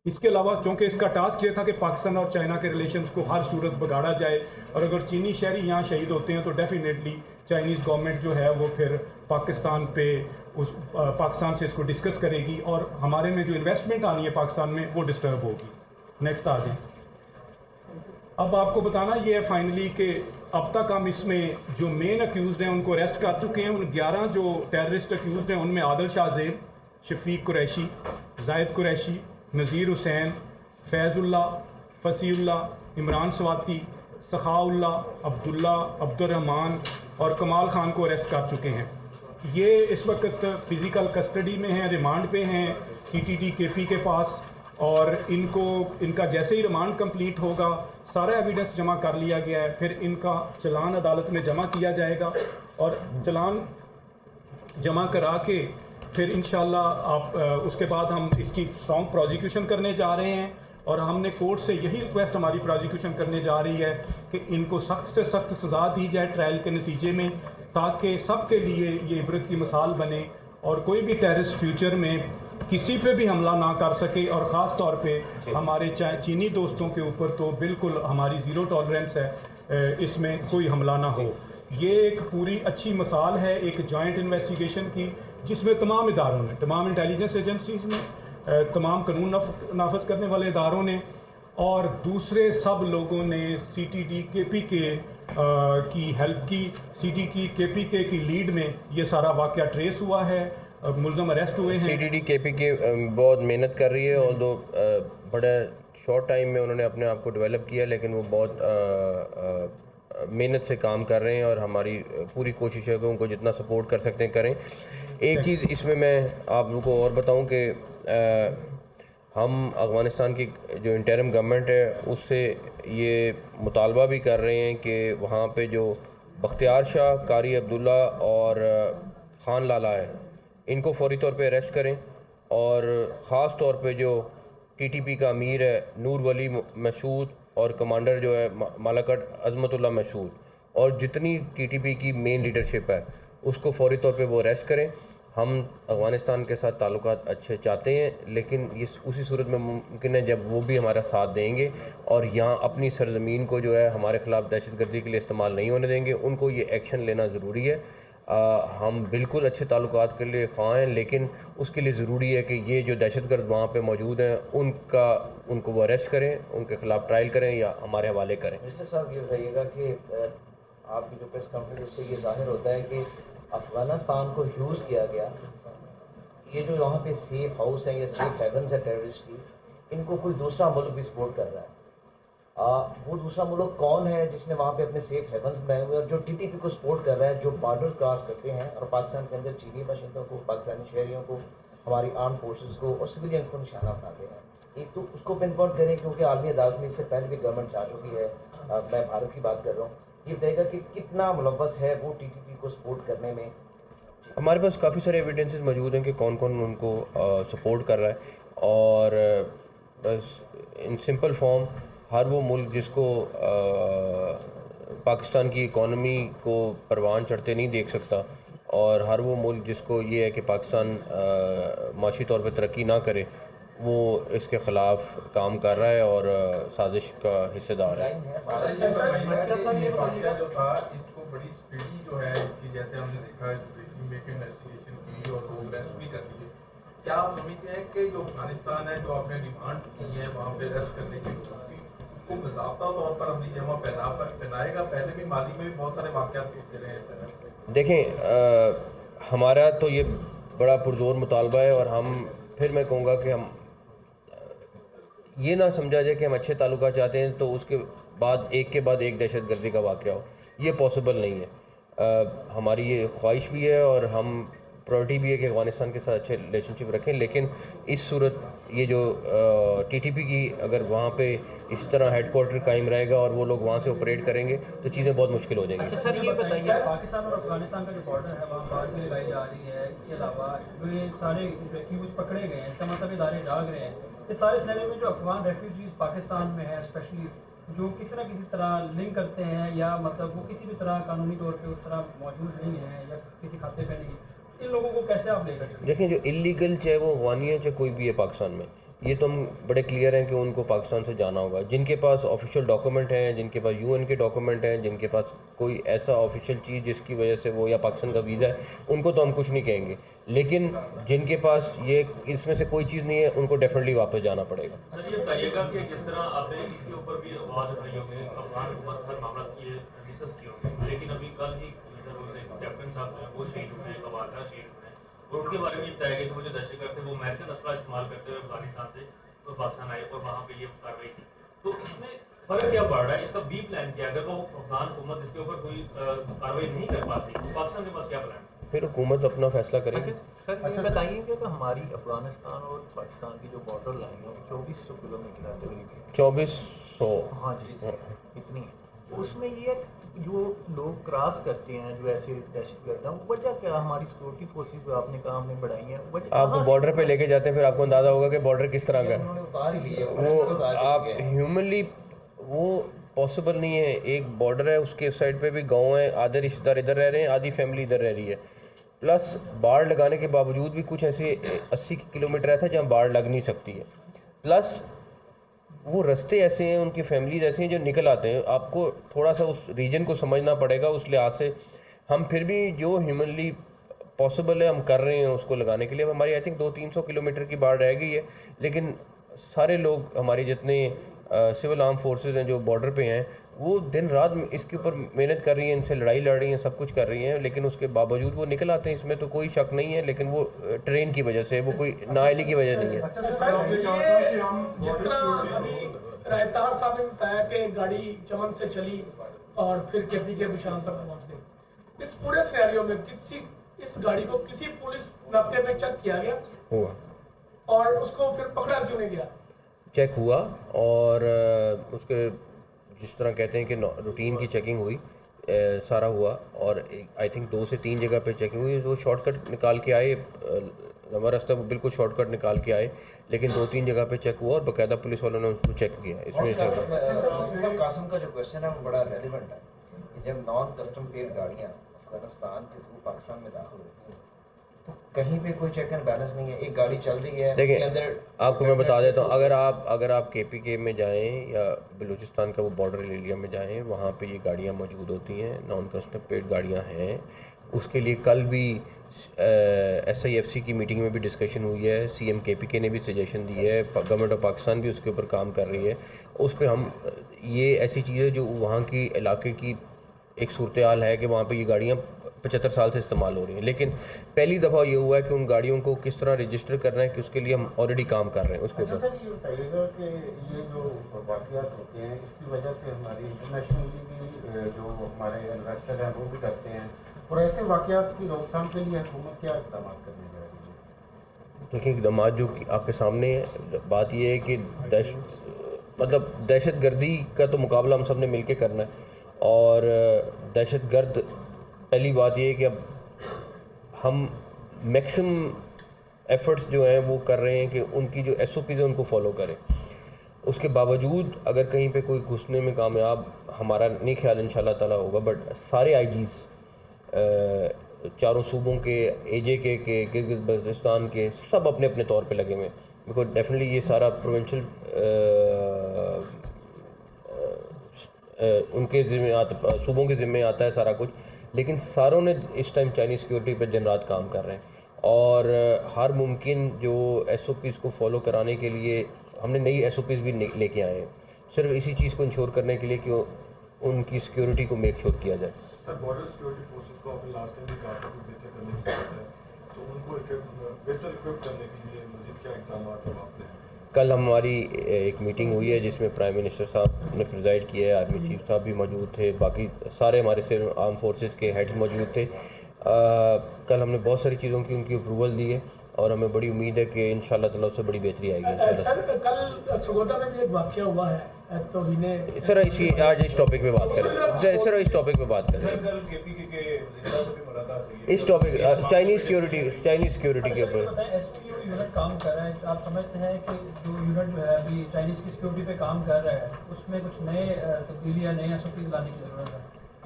इसके अलावा चूँकि इसका टास्क ये था कि पाकिस्तान और चाइना के रिलेशंस को हर सूरत बिगाड़ा जाए, और अगर चीनी शहरी यहाँ शहीद होते हैं तो डेफिनेटली चाइनीज़ गवर्नमेंट जो है वो फिर पाकिस्तान से इसको डिस्कस करेगी, और हमारे में जो इन्वेस्टमेंट आनी है पाकिस्तान में वो डिस्टर्ब होगी। नेक्स्ट आ जाए। अब आपको बताना ये है फाइनली कि अब तक हम इसमें जो मेन अक्यूज़ हैं उनको अरेस्ट कर चुके हैं। उन 11 जो टेररिस्ट अक्यूज़ हैं उनमें आदिल शाह ज़ेब, शफीक कुरैशी, जाहिद कुरैशी, नज़ीर हुसैन, फैज़ुल्ला, फसीउल्ला, इमरान स्वाति, सखाउल्ला, अब्दुल्ला, अब्दुर्रहमान और कमाल खान को अरेस्ट कर चुके हैं। ये इस वक्त फ़िज़िकल कस्टडी में हैं, रिमांड पे हैं CTT KP के पास, और इनका जैसे ही रिमांड कंप्लीट होगा सारा एविडेंस जमा कर लिया गया है, फिर इनका चलान अदालत में जमा किया जाएगा, और चलान जमा करा के फिर इंशाल्लाह उसके बाद हम इसकी स्ट्रॉन्ग प्रोसिक्यूशन करने जा रहे हैं। और हमने कोर्ट से यही रिक्वेस्ट हमारी प्रोसिक्यूशन करने जा रही है कि इनको सख्त से सख्त सज़ा दी जाए ट्रायल के नतीजे में, ताकि सबके लिए ये इबरत की मिसाल बने और कोई भी टेररिस्ट फ्यूचर में किसी पे भी हमला ना कर सके। और ख़ास तौर पे हमारे चीनी दोस्तों के ऊपर तो बिल्कुल हमारी ज़ीरो टॉलरेंस है, इसमें कोई हमला ना हो। ये एक पूरी अच्छी मिसाल है एक जॉइंट इन्वेस्टिगेशन की, जिसमें तमाम इदारों ने, तमाम इंटेलिजेंस एजेंसीज ने, तमाम कानून नाफज करने वाले इदारों ने और दूसरे सब लोगों ने CTT KP की हेल्प की। CTT KP की लीड में ये सारा वाक़या ट्रेस हुआ है, मुल्ज़म अरेस्ट हुए हैं। CTT KP बहुत मेहनत कर रही है, और दो बड़े शॉर्ट टाइम में उन्होंने अपने आप को डेवलप किया, लेकिन वो बहुत मेहनत से काम कर रहे हैं, और हमारी पूरी कोशिश है कि उनको जितना सपोर्ट कर सकते हैं करें। एक चीज़ इसमें मैं आप लोगों को और बताऊं कि हम अफ़गानिस्तान की जो इंटरिम गवर्नमेंट है उससे ये मुतालबा भी कर रहे हैं कि वहाँ पे जो बख्तियार शाह, कारी अब्दुल्ला और ख़ान लाला है, इनको फौरी तौर पे अरेस्ट करें, और ख़ास तौर पे जो TTP का अमीर है नूर वली मसूद और कमांडर जो है मालाकट अज़मतुल्लाह मसूद, और जितनी TTP की मेन लीडरशिप है उसको फौरी तौर पे वो अरेस्ट करें। हम अफ़गानिस्तान के साथ ताल्लुकात अच्छे चाहते हैं, लेकिन ये उसी सूरत में मुमकिन है जब वो भी हमारा साथ देंगे और यहाँ अपनी सरजमीन को जो है हमारे ख़िलाफ़ दहशतगर्दी के लिए इस्तेमाल नहीं होने देंगे। उनको ये एक्शन लेना ज़रूरी है। हम बिल्कुल अच्छे ताल्लुकात के लिए ख़्वाह हैं, लेकिन उसके लिए ज़रूरी है कि ये जो दहशतगर्द वहाँ पे मौजूद हैं उनको वो अरेस्ट करें, उनके ख़िलाफ़ ट्रायल करें या हमारे हवाले करें। मिनिस्टर साहब ये बताइएगा कि आपकी जो प्रेस कॉन्फ्रेंस से ये जाहिर होता है कि अफ़गानिस्तान को यूज़ किया गया, ये जो यहाँ पे सेफ हाउस है या सेफ हेवन्स है टेररिस्ट की, इनको कोई दूसरा मुल्क भी सपोर्ट कर रहा है। वो दूसरा मुल्क कौन है जिसने वहाँ पे अपने सेफ हेवन्स बनाए हुए हैं, और जो TTP को सपोर्ट कर रहा है, जो बॉर्डर क्रॉस करते हैं और पाकिस्तान के अंदर चीनी बाशिंदों को, पाकिस्तानी शहरियों को, हमारी आर्म फोर्सेस को और सिविलियंस को निशाना बनाते हैं। एक तो उसको पिन पॉइंट करें, क्योंकि आलमी अदालत में इससे पहले भी गवर्नमेंट जा चुकी है। मैं भारत की बात कर रहा हूँ। ये बताएगा कि कितना मुलव्वस है वो TTP को सपोर्ट करने में। हमारे पास काफ़ी सारे एविडेंसेस मौजूद हैं कि कौन कौन उनको सपोर्ट कर रहा है, और बस इन सिंपल फॉर्म हर वो मुल्क जिसको पाकिस्तान की इकॉनमी को परवान चढ़ते नहीं देख सकता, और हर वो मुल्क जिसको ये है कि पाकिस्तान माशी तौर पर तरक्की ना करे, वो इसके ख़िलाफ़ काम कर रहा है और साजिश का हिस्सेदार है। बड़ी स्पीडी जो है इसकी, जैसे हमने देखा इन्वेस्टिगेशन की और लोग अरेस्ट भी कर दिए। क्या आप समझते हैं कि जो अफगानिस्तान है, जो आपने डिमांड की है वहाँ पे अरेस्ट करने की, उसको बाज़ाब्ता तौर पर अपनी जमा पहनाएगा? पहले भी माजी में भी बहुत सारे वाक़यात होते रहे हैं। देखें, हमारा तो ये बड़ा पुरजोर मुतालबा है, और हम फिर मैं कहूँगा कि हम ये ना समझा जाए कि हम अच्छे ताल्लुकात चाहते हैं तो उसके बाद एक दहशतगर्दी का वाक़या हो, ये पॉसिबल नहीं है। हमारी ये ख्वाहिश भी है और हम प्रायोरिटी भी है कि अफ़गानिस्तान के साथ अच्छे रिलेशनशिप रखें, लेकिन इस सूरत ये जो TTP की अगर वहाँ पे इस तरह हेडक्वार्टर कायम रहेगा और वो लोग वहाँ से ऑपरेट करेंगे तो चीज़ें बहुत मुश्किल हो जाएंगी। अच्छा सर, ये बताइए, पाकिस्तान और अफगानिस्तान का जो बॉर्डर है वहाँ बाढ़ भी लगाई जा रही है, इसके अलावा जो ये सारे एक्यूज पकड़े गए हैं, इसका मतलब इदारे जाग रहे हैं, इस सारे सिनेरियो में जो अफगान रेफ्यूजीज पाकिस्तान में है स्पेशली, जो किसी न किसी तरह लिंक करते हैं या मतलब वो किसी भी तरह कानूनी तौर पे उस तरह मौजूद नहीं है या किसी खाते पे नहीं, इन लोगों को कैसे आप लेकर? देखें, जो इलीगल चाहे वो अफगानी है चाहे कोई भी है पाकिस्तान में, ये तो हम बड़े क्लियर हैं कि उनको पाकिस्तान से जाना होगा। जिनके पास ऑफिशियल डॉक्यूमेंट हैं, जिनके पास यूएन के डॉक्यूमेंट हैं, जिनके पास कोई ऐसा ऑफिशियल चीज़ जिसकी वजह से वो, या पाकिस्तान का वीज़ा है, उनको तो हम कुछ नहीं कहेंगे। लेकिन जिनके पास ये इसमें से कोई चीज़ नहीं है, उनको डेफिनेटली वापस जाना पड़ेगा। सर ये बताइएगा कि जिस तरह आपने इसके ऊपर भी आवाज़ उठाई होगी, अफगान हुकूमत हर मामला ये डिस्कस किए होंगे, लेकिन अभी कल ही कैप्टन साहब जो है वो शहीद हुए, कवादरा शहीद हुए, और उनके बारे में ये बताया गया कि वो जो दहशतगर्द थे वो अमेरिकन असला इस्तेमाल करते हुए अफगानिस्तान से तो पाकिस्तान आए और वहाँ पे ये कार्रवाई की। तो इसमें फ़र्क क्या पड़ रहा है, इसका बी प्लान क्या है? अगर वो अफगान हुकूमत इसके ऊपर कोई कार्रवाई नहीं कर पाती तो पाकिस्तान के पास क्या प्लान है? फिर हुकूमत अपना फैसला करेगी। सर ये बताइएगा कि हमारी अफगानिस्तान और पाकिस्तान की जो बॉर्डर लाइन है 2400 किलोमीटर है तकरीबन। 2400। हाँ जी इतनी है। उसमें ये जो लोग क्रॉस करते हैं जो ऐसे दहशतगर्द हैं, वजह क्या हमारी सिक्योरिटी फोर्सेस जो आपने कहा हमने बढ़ाई हैं, वजह आपको बॉर्डर पे लेके जाते हैं, फिर आपको अंदाज़ा होगा कि बॉर्डर किस तरह का है। उन्होंने उतार ही लिया वो आप ह्यूमनली वो पॉसिबल नहीं है। एक बॉर्डर है, उसके साइड पे भी गांव है, आधे रिश्तेदार इधर रह रहे हैं, आधी फैमिली इधर रह रही है। प्लस बाढ़ लगाने के बावजूद भी कुछ ऐसे 80 किलोमीटर ऐसा जहाँ बाढ़ लग नहीं सकती है। प्लस वो रास्ते ऐसे हैं, उनकी फैमिलीज ऐसी हैं जो निकल आते हैं। आपको थोड़ा सा उस रीजन को समझना पड़ेगा। उस लिहाज से हम फिर भी जो ह्यूमनली पॉसिबल है हम कर रहे हैं उसको लगाने के लिए। अब हमारी आई थिंक 200-300 किलोमीटर की बाढ़ रह गई है, लेकिन सारे लोग हमारे जितने सिविल आर्म फोर्सेस हैं जो बॉर्डर पे हैं, वो दिन रात इसके ऊपर मेहनत कर रही हैं, इनसे लड़ाई लड़ रही हैं, सब कुछ कर रही हैं, लेकिन उसके बावजूद वो निकल आते हैं। इसमें तो कोई शक नहीं है, लेकिन वो ट्रेन की वजह से, वो कोई नाअहली की वजह नहीं है। अच्छा सर, ये जिस तरह अभी रायतार साहब ने बताया कि गाड़ी चमन से चली और फिर केपी के निशान तक पहुंच गई, इस पूरे सिनेरियो में इस गाड़ी को किसी पुलिस नाके में चेक किया गया हुआ और उसको फिर पकड़ा क्यों नहीं गया? चेक हुआ और उसके जिस तरह कहते हैं कि रूटीन की चेकिंग हुई, सारा हुआ, और आई थिंक 2 से 3 जगह पे चेकिंग हुई। वो शॉर्टकट निकाल के आए, लंबा रास्ता वो बिल्कुल शॉर्टकट निकाल के आए, लेकिन 2-3 जगह पे चेक हुआ और बाकायदा पुलिस वालों ने उसको चेक किया। इसमें कासिम का जो क्वेश्चन है वो बड़ा रेलिवेंट है कि जब नॉन कस्टम पेड गाड़ियाँ अफगानिस्तान के थ्रू पाकिस्तान में दाखिल होती हैं तो कहीं पे कोई चेक एंड बैलेंस नहीं है। एक गाड़ी चल रही है, देखिए उसके अंदर आपको मैं बता देता हूँ, अगर आप KPK में जाएं या बलूचिस्तान का वो बॉर्डर एरिया में जाएं, वहाँ पे ये गाड़ियाँ मौजूद होती हैं, नॉन कस्टम पेड गाड़ियाँ हैं। उसके लिए कल भी SIFC की मीटिंग में भी डिस्कशन हुई है। CM KPK ने भी सजेशन दी है, गवर्नमेंट ऑफ पाकिस्तान भी उसके ऊपर काम कर रही है। उस पर हम ये ऐसी चीज़ें जो वहाँ की इलाके की एक सूरत हाल है कि वहाँ पे ये गाड़ियाँ 75 साल से इस्तेमाल हो रही हैं, लेकिन पहली दफ़ा ये हुआ है कि उन गाड़ियों को किस तरह रजिस्टर करना है कि उसके लिए हम ऑलरेडी काम कर रहे हैं उसके ऊपर। सर ये बताइएगा कि ये जो वाक़यात होते हैं इसकी वजह से हमारी इंटरनेशनली भी जो हमारे इन्वेस्टर हैं वो भी डरते हैं, और ऐसे वाक़यात की रोकथाम के लिए हुकूमत क्या इक़दाम करने जा रही है? देखिए इक़दाम जो आपके सामने है, बात यह है कि दहशत गर्दी का तो मुकाबला हम सब ने मिल के करना है। और दहशत गर्द, पहली बात ये है कि अब हम मैक्सिमम एफ़र्ट्स जो हैं वो कर रहे हैं कि उनकी जो SOPs है उनको फॉलो करें। उसके बावजूद अगर कहीं पे कोई घुसने में कामयाब, हमारा नहीं ख्याल इंशाल्लाह ताला होगा, बट सारे IGs चारों सूबों के, AJK के, गिलगित बल्तिस्तान के, सब अपने अपने तौर पे लगे हुए हैं। बिकॉज डेफिनेटली ये सारा प्रोविंशियल उनके ज़िम्मे आता, सूबों के ज़िम्मे आता है सारा कुछ, लेकिन सारों ने इस टाइम चाइनीज़ सिक्योरिटी पर दिन रात काम कर रहे हैं। और हर मुमकिन जो SOPs को फॉलो कराने के लिए हमने नई SOPs भी लेके आए हैं, सिर्फ इसी चीज़ को इंश्योर करने के लिए कि उनकी सिक्योरिटी को मेक श्योर किया जाए। सर बॉर्डर सिक्योरिटी फोर्सेस को आपने लास्ट टाइम भी कहा था कि बेहतर करने की जरूरत है, तो उनको बेहतर इक्विप करने के लिए मज़ीद क्या इक़दाम आपने? कल हमारी एक मीटिंग हुई है जिसमें प्राइम मिनिस्टर साहब ने प्रिजाइड किया है, आर्मी चीफ साहब भी मौजूद थे, बाकी सारे हमारे सिविल आर्म फोर्सेस के हेड्स मौजूद थे। कल हमने बहुत सारी चीज़ों की उनकी अप्रूवल दी है और हमें बड़ी उम्मीद है कि इंशाल्लाह ताला उससे बड़ी बेहतरी आएगी। सर कल सरगोदा में भी एक वाक़या हुआ है, तो सर इसी आज इस टॉपिक पे बात करें, सर इस टॉपिक पे बात करें, इस टॉपिक चाइनीज़ सिक्योरिटी के ऊपर। यूनिट काम कर रहा है, आप समझते हैं कि जो यूनिट जो है अभी चाइनीज़ की सिक्योरिटी पे काम कर रहा है उसमें कुछ नए तब्दीली या नए SOPs लाने की ज़रूरत है?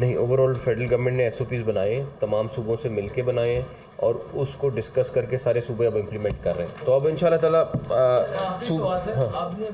नहीं, ओवरऑल फेडरल गवर्नमेंट ने SOPs बनाए हैं, तमाम सूबों से मिलके बनाए हैं और उसको डिस्कस करके सारे सूबे अब इम्प्लीमेंट कर रहे हैं। तो अब इंशाल्लाह ताला आपने